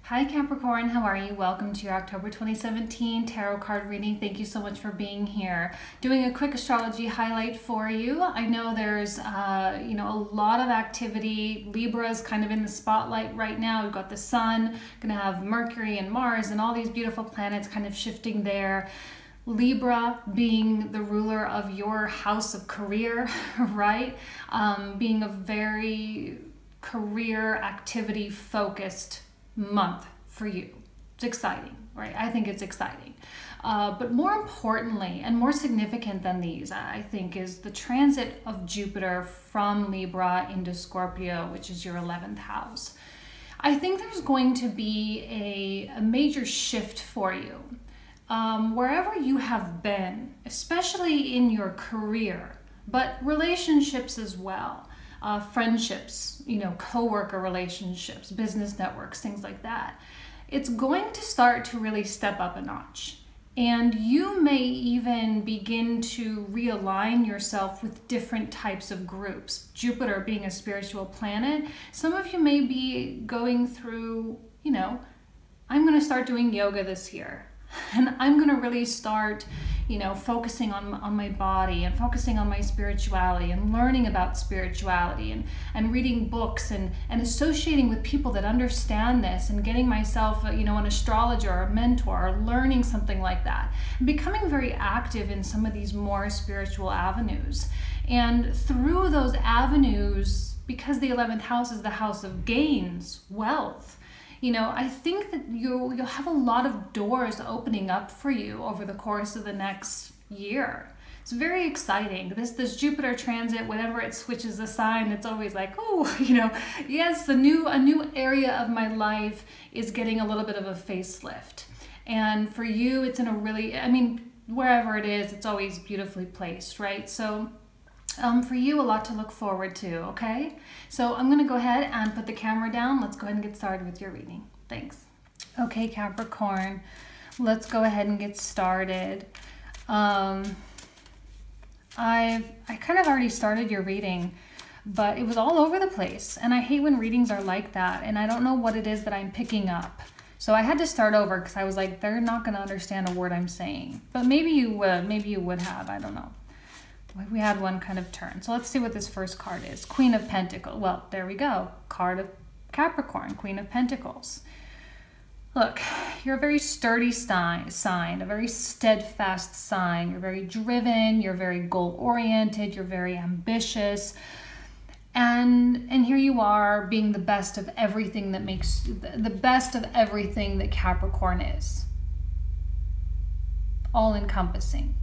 Hi Capricorn, how are you? Welcome to your October 2017 tarot card reading. Thank you so much for being here. Doing a quick astrology highlight for you. I know there's a lot of activity. Libra is kind of in the spotlight right now. We've got the sun, gonna have Mercury and Mars and all these beautiful planets kind of shifting there. Libra being the ruler of your house of career, right? Being a very career activity focused month for you. It's exciting, right? I think it's exciting. But more importantly and more significant than these, I think, is the transit of Jupiter from Libra into Scorpio, which is your 11th house. I think there's going to be a major shift for you. Wherever you have been, especially in your career, but relationships as well. Friendships, co-worker relationships, business networks, things like that. It's going to start to really step up a notch. And you may even begin to realign yourself with different types of groups. Jupiter being a spiritual planet, some of you may be going through, I'm going to start doing yoga this year. And I'm going to really start, focusing on my body and focusing on my spirituality and learning about spirituality and reading books and associating with people that understand this and getting myself, an astrologer or a mentor or learning something like that. And becoming very active in some of these more spiritual avenues. And through those avenues, because the 11th house is the house of gains, wealth, I think that you'll have a lot of doors opening up for you over the course of the next year. It's very exciting. This Jupiter transit, whenever it switches a sign, it's always like, oh, yes, a new area of my life is getting a little bit of a facelift. And for you, it's in a really, wherever it is, it's always beautifully placed, right? So for you, a lot to look forward to, okay? So I'm going to go ahead and put the camera down. Let's go ahead and get started with your reading. Thanks. Okay, Capricorn, let's go ahead and get started. I kind of already started your reading, but it was all over the place. And I hate when readings are like that. And I don't know what it is that I'm picking up. So I had to start over because I was like, they're not going to understand a word I'm saying. But maybe you would. Maybe you would have. I don't know. We had one kind of turn. So let's see what this first card is. Queen of Pentacles. Well, there we go. Card of Capricorn, Queen of Pentacles. Look, you're a very sturdy sign, a very steadfast sign. You're very driven. You're very goal-oriented. You're very ambitious. And here you are being the best of everything that makes the best of everything that Capricorn is. All-encompassing.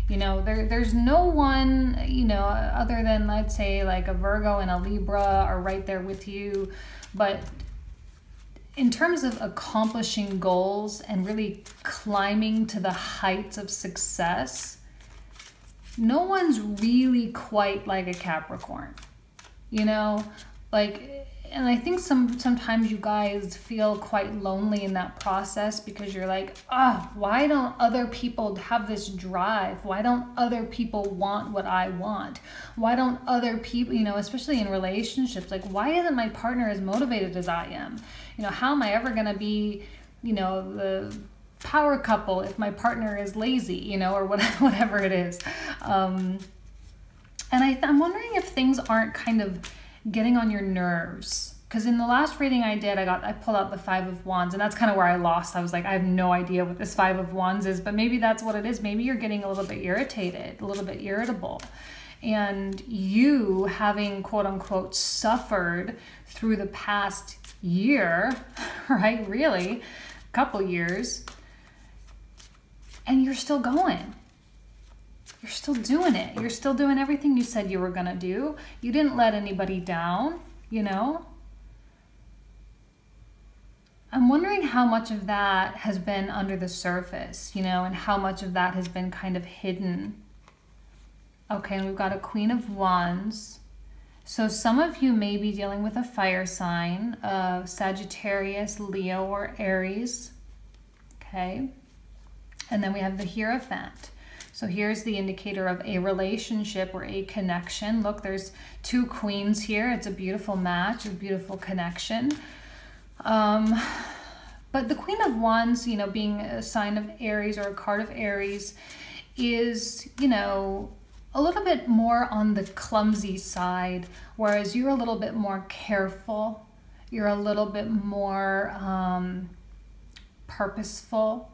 There's no one, other than, let's say, like a Virgo and a Libra are right there with you. But in terms of accomplishing goals and really climbing to the heights of success, no one's really quite like a Capricorn, and I think sometimes you guys feel quite lonely in that process because you're like, why don't other people have this drive? Why don't other people want what I want? Why don't other people, especially in relationships, like, why isn't my partner as motivated as I am? How am I ever going to be, the power couple if my partner is lazy, or whatever it is. And I'm wondering if things aren't kind of getting on your nerves, because in the last reading I did, I pulled out the 5 of Wands, and that's kind of where I lost. I was like, I have no idea what this 5 of Wands is, but maybe that's what it is. Maybe you're getting a little bit irritated, a little bit irritable, and you having, quote unquote, suffered through the past year, right? Really, a couple years, and you're still going. You're still doing it. You're still doing everything you said you were going to do. You didn't let anybody down, I'm wondering how much of that has been under the surface, and how much of that has been kind of hidden. Okay, and we've got a Queen of Wands. So some of you may be dealing with a fire sign, Sagittarius, Leo, or Aries. Okay, and then we have the Hierophant. So here's the indicator of a relationship or a connection. Look, there's 2 queens here. It's a beautiful match, a beautiful connection. But the Queen of Wands, you know, being a sign of Aries or a card of Aries, is, you know, a little bit more on the clumsy side, whereas you're a little bit more careful. You're a little bit more purposeful.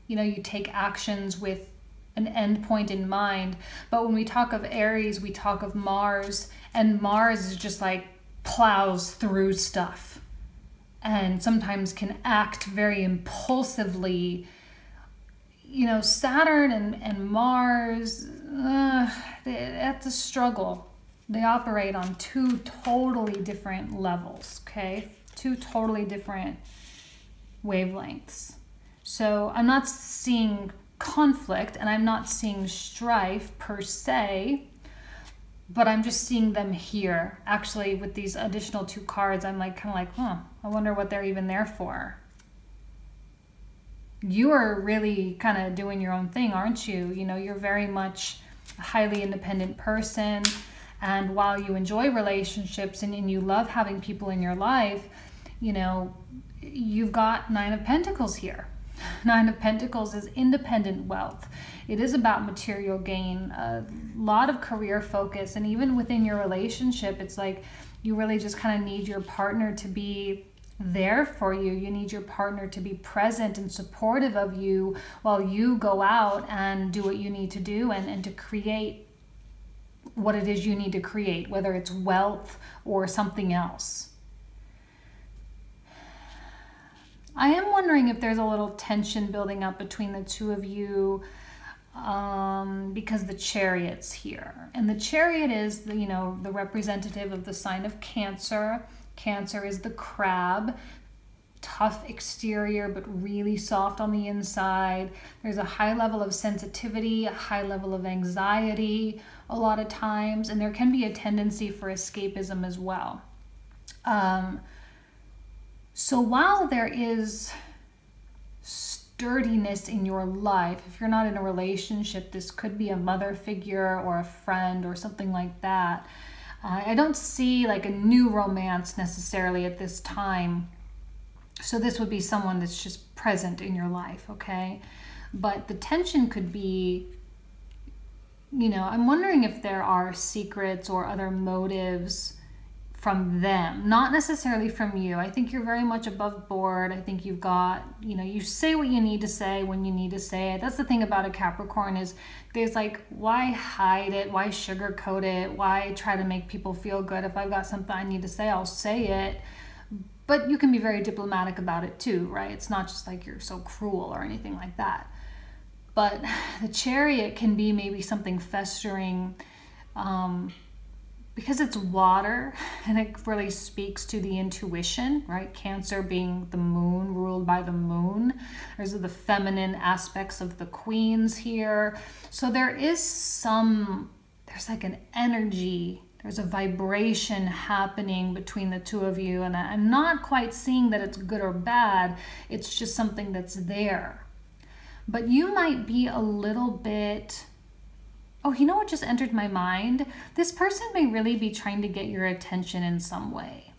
You know, you take actions with an end point in mind. But when we talk of Aries, we talk of Mars, and Mars is just like plows through stuff and sometimes can act very impulsively. You know, Saturn and Mars, that's a struggle. They operate on two totally different levels, okay? Two totally different wavelengths. So I'm not seeing conflict and I'm not seeing strife per se, but I'm just seeing them here. Actually, with these additional two cards, I'm like kind of like, I wonder what they're even there for. You are really kind of doing your own thing, aren't you? You know, you're very much a highly independent person. And while you enjoy relationships and you love having people in your life, you know, you've got Nine of Pentacles here. Nine of Pentacles is independent wealth. It is about material gain, a lot of career focus. And even within your relationship, it's like you really just kind of need your partner to be there for you. You need your partner to be present and supportive of you while you go out and do what you need to do and to create what it is you need to create, whether it's wealth or something else. I am wondering if there's a little tension building up between the two of you because the Chariot's here. And the Chariot is, you know, the representative of the sign of Cancer. Cancer is the crab, tough exterior, but really soft on the inside. There's a high level of sensitivity, a high level of anxiety a lot of times, and there can be a tendency for escapism as well. So while there is sturdiness in your life, if you're not in a relationship, this could be a mother figure or a friend or something like that. I don't see like a new romance necessarily at this time. So this would be someone that's just present in your life, okay? But the tension could be, you know, I'm wondering if there are secrets or other motives from them, not necessarily from you. I think you're very much above board. I think you've got, you know, you say what you need to say when you need to say it. That's the thing about a Capricorn is there's like, why hide it? Why sugarcoat it? Why try to make people feel good? If I've got something I need to say, I'll say it. But you can be very diplomatic about it too, right? It's not just like you're so cruel or anything like that. But the Chariot can be maybe something festering, because it's water and it really speaks to the intuition, right? Cancer being the moon, ruled by the moon. There's the feminine aspects of the queens here. So there is there's like an energy, there's a vibration happening between the two of you. And I'm not quite seeing that it's good or bad. It's just something that's there. But you might be a little bit... Oh, you know what just entered my mind? This person may really be trying to get your attention in some way.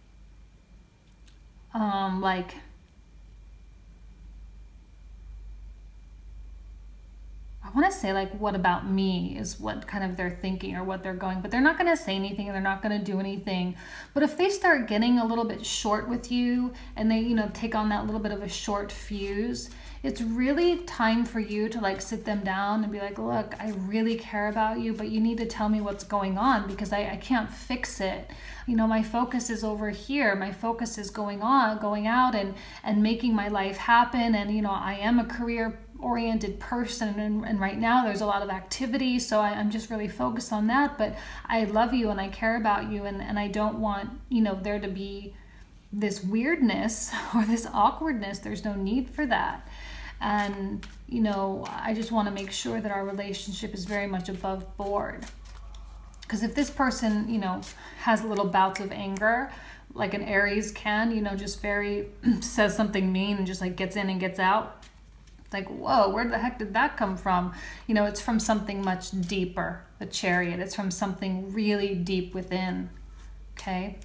Like, I want to say like, what about me is what kind of they're thinking or what they're going, but they're not going to say anything and they're not going to do anything. But if they start getting a little bit short with you and they, you know, take on that little bit of a short fuse, it's really time for you to like sit them down and be like, look, I really care about you, but you need to tell me what's going on because I can't fix it. You know, my focus is over here. My focus is going out and making my life happen. And, you know, I am a career-oriented person and right now there's a lot of activity. So I'm just really focused on that. But I love you and I care about you and I don't want, you know, there to be this weirdness or this awkwardness. There's no need for that. And, you know, I just want to make sure that our relationship is very much above board. Because if this person, you know, has little bouts of anger, like an Aries can, you know, just very says something mean and just like gets in and gets out. It's like, whoa, where the heck did that come from? You know, it's from something much deeper, the Chariot. It's from something really deep within, okay?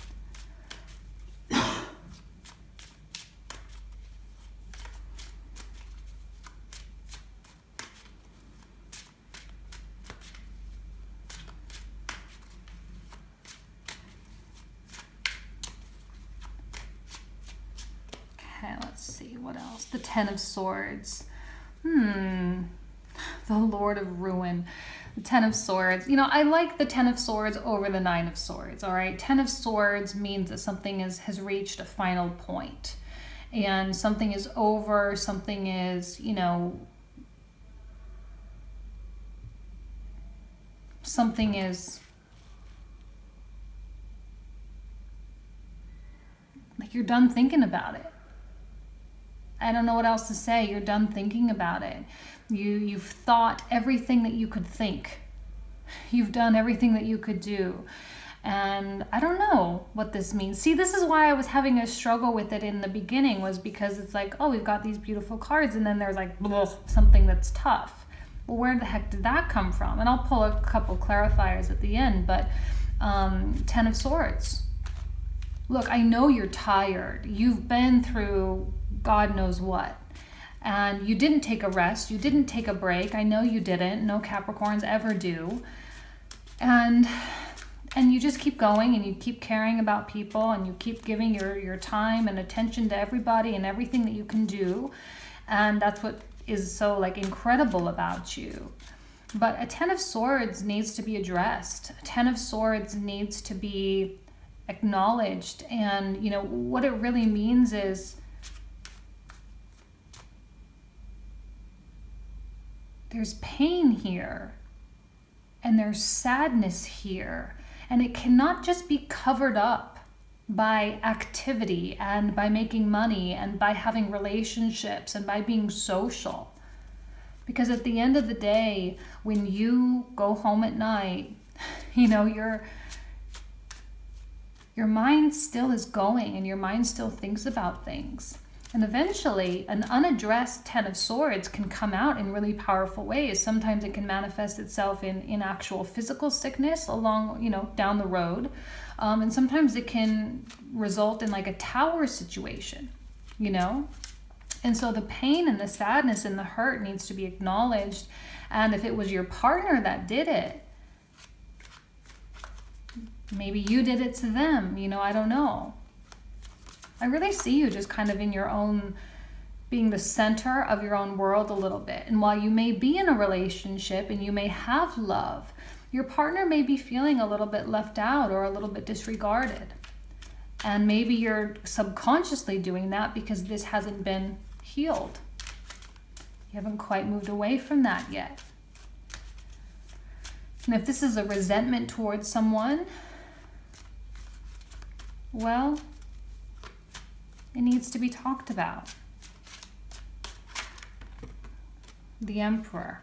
see, what else? The Ten of Swords. The Lord of Ruin. The Ten of Swords. You know, I like the Ten of Swords over the Nine of Swords, all right? Ten of Swords means that something has reached a final point. And something is over, something is, you know, something is like you're done thinking about it. I don't know what else to say. You're done thinking about it. You've thought everything that you could think. You've done everything that you could do. And I don't know what this means. See, this is why I was having a struggle with it in the beginning, was because it's like, oh, we've got these beautiful cards, and then there's like something that's tough. Well, where the heck did that come from? And I'll pull a couple clarifiers at the end, but Ten of Swords. Look, I know you're tired. You've been through God knows what. And you didn't take a rest. You didn't take a break. I know you didn't. No Capricorns ever do. And you just keep going, and you keep caring about people, and you keep giving your time and attention to everybody and everything that you can do. And that's what is so like incredible about you. But a Ten of Swords needs to be addressed. A Ten of Swords needs to be acknowledged. And you know what it really means is there's pain here, and there's sadness here, and it cannot just be covered up by activity and by making money and by having relationships and by being social. Because at the end of the day, when you go home at night, you know, your mind still is going, and your mind still thinks about things. And eventually, an unaddressed Ten of Swords can come out in really powerful ways. Sometimes it can manifest itself in actual physical sickness along, you know, down the road. And sometimes it can result in like a tower situation, you know? And so the pain and the sadness and the hurt needs to be acknowledged. And if it was your partner that did it, maybe you did it to them, you know, I don't know. I really see you just kind of in your own, being the center of your own world a little bit. And while you may be in a relationship and you may have love, your partner may be feeling a little bit left out or a little bit disregarded. And maybe you're subconsciously doing that because this hasn't been healed. You haven't quite moved away from that yet. And if this is a resentment towards someone, well, it needs to be talked about. The Emperor.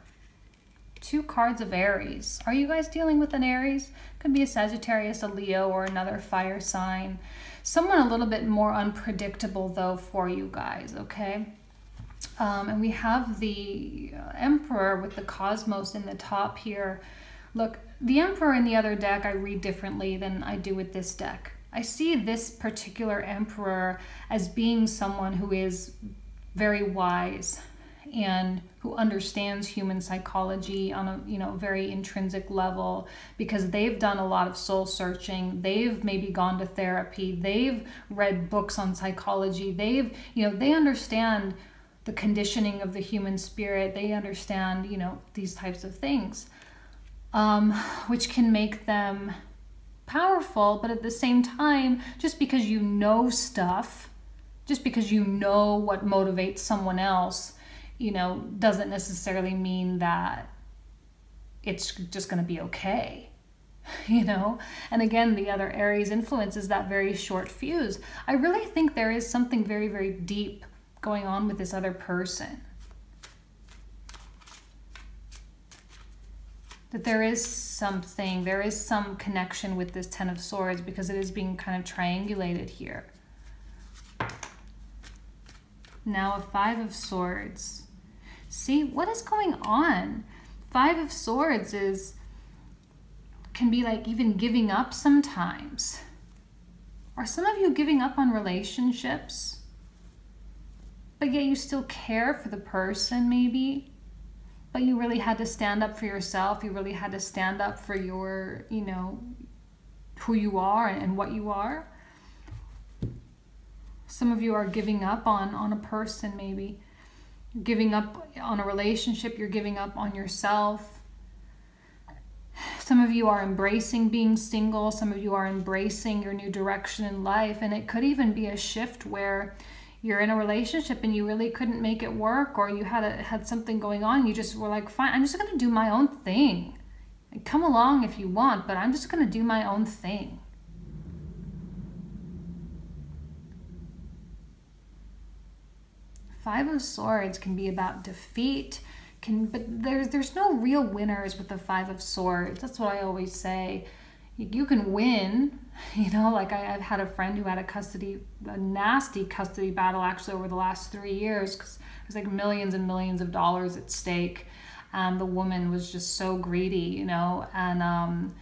2 cards of Aries. Are you guys dealing with an Aries? Could be a Sagittarius, a Leo, or another fire sign. Someone a little bit more unpredictable though for you guys, okay? And we have the Emperor with the Cosmos in the top here. Look, the Emperor in the other deck I read differently than I do with this deck. I see this particular Emperor as being someone who is very wise and who understands human psychology on a, you know, very intrinsic level, because they've done a lot of soul searching. They've maybe gone to therapy. They've read books on psychology. They've, you know, they understand the conditioning of the human spirit. They understand, you know, these types of things, which can make them powerful. But at the same time, just because you know stuff, just because you know what motivates someone else, you know, doesn't necessarily mean that it's just going to be okay, you know? And again, the other Aries influence is that very short fuse. I really think there is something very, very deep going on with this other person. That there is something, there is some connection with this Ten of Swords, because it is being kind of triangulated here. Now a Five of Swords. See, what is going on? Five of Swords can be like even giving up sometimes. Are some of you giving up on relationships? But yet you still care for the person maybe? But you really had to stand up for yourself. You really had to stand up for your, you know, who you are and what you are. Some of you are giving up on a person, maybe. You're giving up on a relationship. You're giving up on yourself. Some of you are embracing being single. Some of you are embracing your new direction in life. And it could even be a shift where you're in a relationship and you really couldn't make it work, or you had something going on. You just were like, fine, I'm just going to do my own thing. Come along if you want, but I'm just going to do my own thing. Five of Swords can be about defeat, but there's no real winners with the Five of Swords. That's what I always say. You can win, you know, like I've had a friend who had a nasty custody battle actually over the last 3 years, because there's like millions and millions of dollars at stake. And the woman was just so greedy, you know, and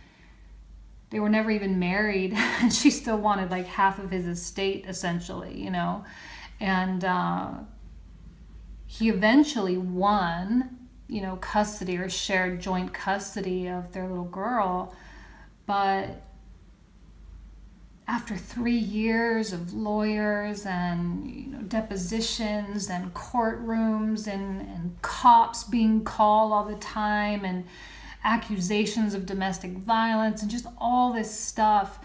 they were never even married, and she still wanted like half of his estate essentially, you know. And he eventually won, you know, custody or shared joint custody of their little girl. But after 3 years of lawyers and, you know, depositions and courtrooms and cops being called all the time and accusations of domestic violence and just all this stuff,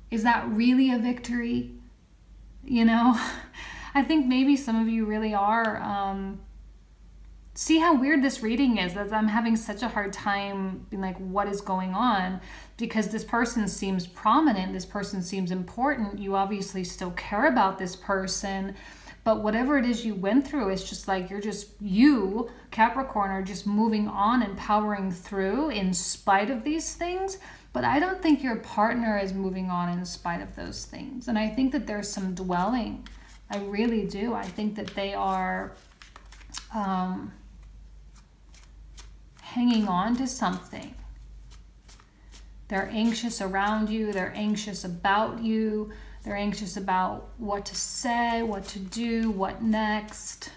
is that really a victory? You know, I think maybe some of you really are. See how weird this reading is, that I'm having such a hard time being like, what is going on? Because this person seems prominent, this person seems important, you obviously still care about this person, but whatever it is you went through, it's just like you, Capricorn, are just moving on and powering through in spite of these things. But I don't think your partner is moving on in spite of those things. And I think that there's some dwelling. I really do. I think that they are hanging on to something. They're anxious around you. They're anxious about you. They're anxious about what to say, what to do, what next.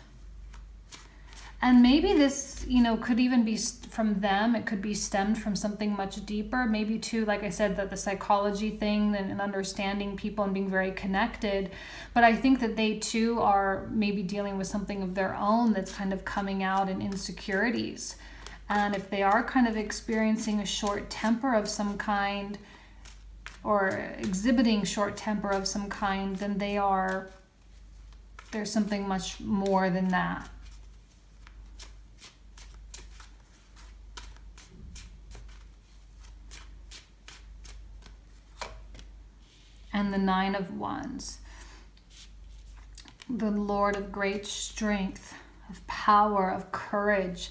And maybe this, you know, could even be from them. It could be stemmed from something much deeper. Maybe too, like I said, that the psychology thing and understanding people and being very connected. But I think that they too are maybe dealing with something of their own that's kind of coming out in insecurities. And if they are kind of experiencing a short temper of some kind, or exhibiting short temper of some kind, then there's something much more than that. And the Nine of Wands, the Lord of great strength, of power, of courage.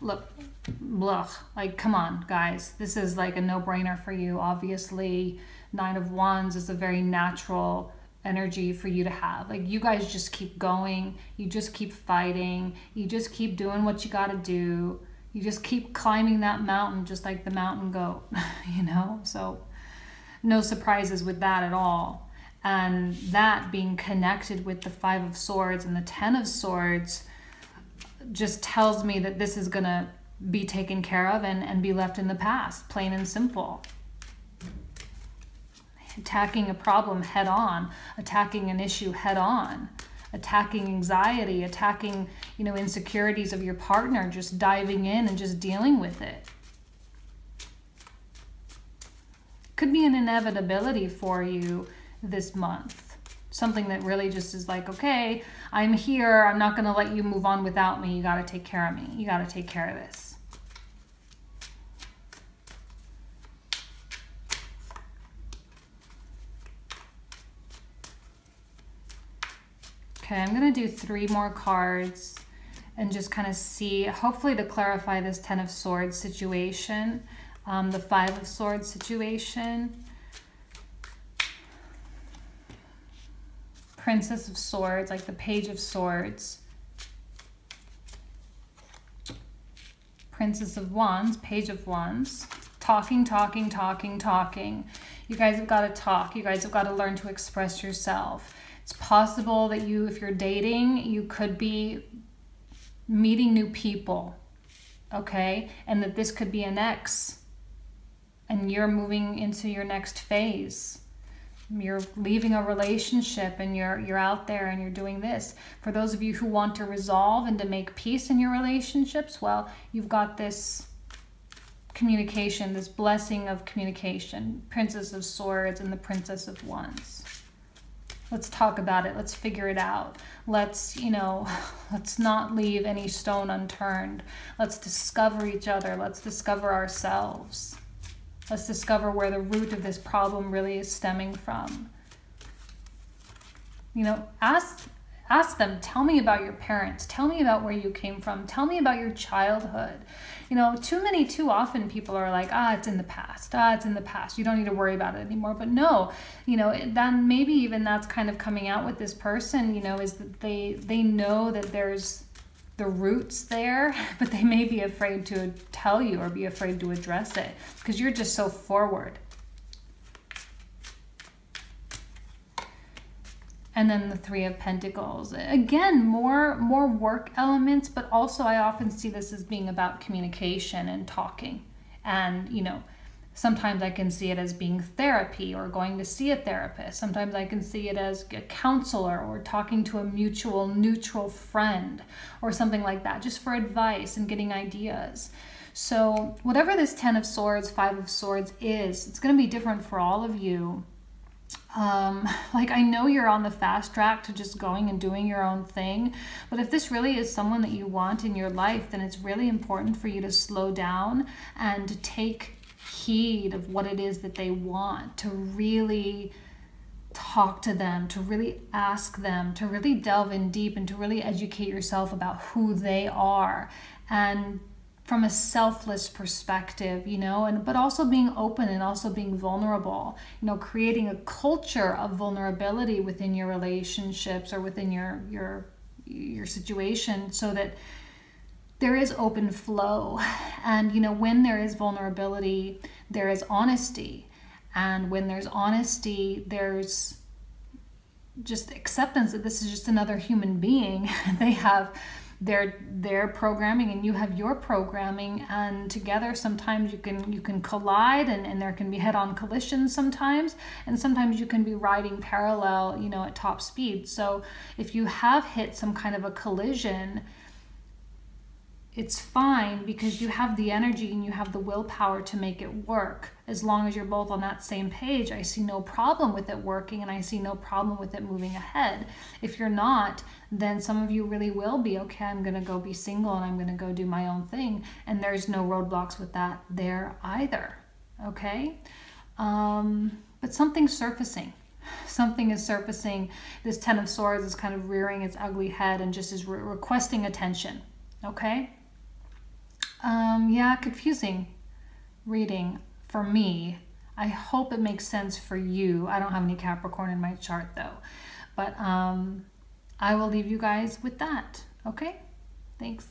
Look, like, come on, guys. This is like a no-brainer for you. Obviously, Nine of Wands is a very natural energy for you to have. Like, you guys just keep going. You just keep fighting. You just keep doing what you got to do. You just keep climbing that mountain, just like the mountain goat, you know? So no surprises with that at all. And that being connected with the Five of Swords and the Ten of Swords just tells me that this is going to be taken care of and be left in the past, plain and simple. Attacking a problem head on, attacking an issue head on, attacking anxiety, attacking, you know, insecurities of your partner, just diving in and just dealing with it. Could be an inevitability for you this month. Something that really just is like, okay, I'm here. I'm not going to let you move on without me. You got to take care of me. You got to take care of this. Okay, I'm going to do 3 more cards and just kind of see, hopefully to clarify this Ten of Swords situation, the Five of Swords situation. Princess of Swords, like the Page of Swords. Princess of Wands, Page of Wands. Talking, talking, talking, talking. You guys have got to talk. You guys have got to learn to express yourself. It's possible that you, if you're dating, you could be meeting new people, okay? And that this could be an ex, and you're moving into your next phase. you're leaving a relationship and you're out there and you're doing this. For those of you who want to resolve and to make peace in your relationships, well, you've got this communication, this blessing of communication, Princess of Swords and the Princess of Wands. Let's talk about it. Let's figure it out. Let's, let's not leave any stone unturned. Let's discover each other. Let's discover ourselves. Let's discover where the root of this problem really is stemming from. Ask them, tell me about your parents. Tell me about where you came from. Tell me about your childhood. Too often people are like, it's in the past. It's in the past. You don't need to worry about it anymore. But no, then maybe even that's kind of coming out with this person, is that they know that there's the roots there, but they may be afraid to tell you or be afraid to address it because you're just so forward. And then the Three of Pentacles. Again, more work elements, but also I often see this as being about communication and talking. And, sometimes I can see it as being therapy or going to see a therapist. Sometimes I can see it as a counselor or talking to a mutual neutral friend or something like that, just for advice and getting ideas. So whatever this 10 of Swords, 5 of Swords is, it's going to be different for all of you. I know you're on the fast track to just going and doing your own thing, but if this really is someone that you want in your life, then it's really important for you to slow down and to take heed of what it is that they want, to really talk to them, to really ask them, to really delve in deep and to really educate yourself about who they are, and from a selfless perspective, but also being open and also being vulnerable, creating a culture of vulnerability within your relationships or within your situation, so that there is open flow. And, when there is vulnerability, there is honesty. And when there's honesty, there's just acceptance that this is just another human being. They have their programming and you have your programming, and together sometimes you can collide and there can be head-on collisions sometimes, and sometimes you can be riding parallel, at top speed. So if you have hit some kind of a collision, it's fine because you have the energy and you have the willpower to make it work. As long as you're both on that same page, I see no problem with it working, and I see no problem with it moving ahead. If you're not, then some of you really will be, okay, I'm going to go be single and I'm going to go do my own thing. And there's no roadblocks with that there either, okay? But something's surfacing. Something is surfacing. This 10 of Swords is kind of rearing its ugly head and just is requesting attention, okay? Yeah, confusing reading for me. I hope it makes sense for you. I don't have any Capricorn in my chart though, but I will leave you guys with that. Okay, thanks.